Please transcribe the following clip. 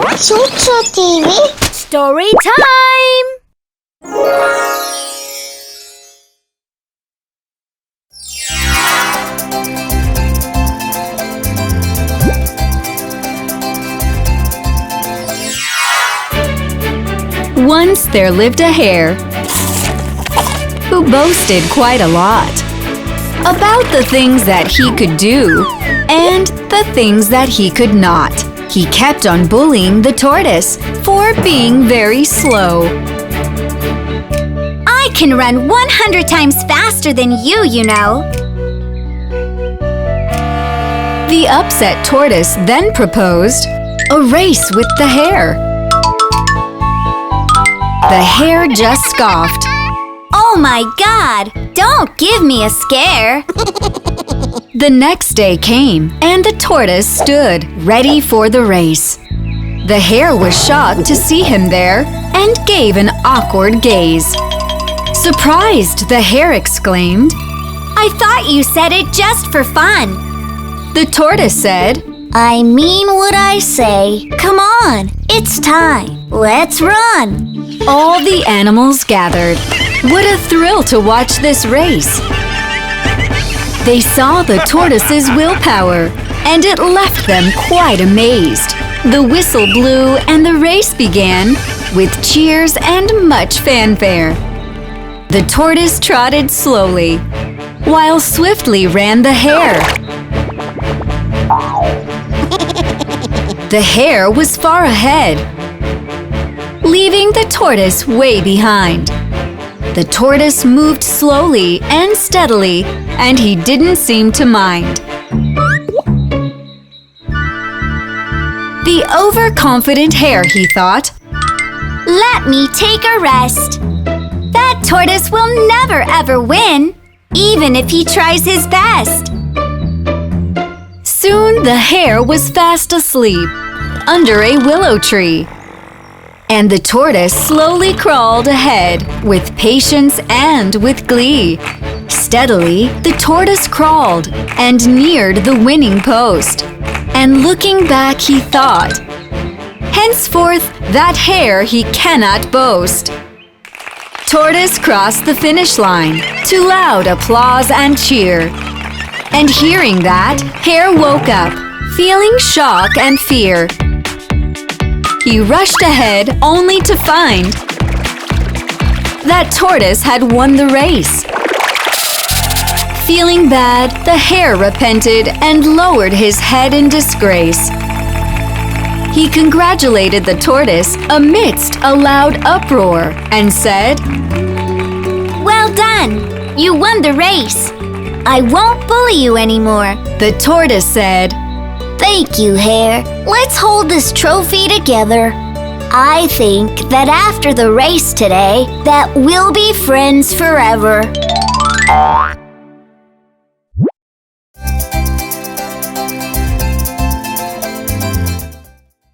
ChuChu TV Storytime! Once there lived a hare who boasted quite a lot about the things that he could do and the things that he could not. He kept on bullying the tortoise for being very slow. I can run 100 times faster than you know. The upset tortoise then proposed a race with the hare. The hare just scoffed. Oh my God! Don't give me a scare! The next day came, and the tortoise stood, ready for the race. The hare was shocked to see him there and gave an awkward gaze. Surprised, the hare exclaimed, I thought you said it just for fun. The tortoise said, I mean what I say. Come on, it's time. Let's run. All the animals gathered. What a thrill to watch this race! They saw the tortoise's willpower, and it left them quite amazed. The whistle blew and the race began, with cheers and much fanfare. The tortoise trotted slowly, while swiftly ran the hare. The hare was far ahead, leaving the tortoise way behind. The tortoise moved slowly and steadily, and he didn't seem to mind. The overconfident hare, he thought. Let me take a rest. That tortoise will never ever win, even if he tries his best. Soon the hare was fast asleep under a willow tree, and the tortoise slowly crawled ahead with patience and with glee. Steadily, the tortoise crawled and neared the winning post. And looking back, he thought, henceforth, that hare he cannot boast. Tortoise crossed the finish line to loud applause and cheer. And hearing that, Hare woke up, feeling shock and fear. He rushed ahead only to find that Tortoise had won the race. Feeling bad, the hare repented and lowered his head in disgrace. He congratulated the tortoise amidst a loud uproar and said, Well done! You won the race. I won't bully you anymore. The tortoise said, Thank you, Hare. Let's hold this trophy together. I think that after the race today, that we'll be friends forever.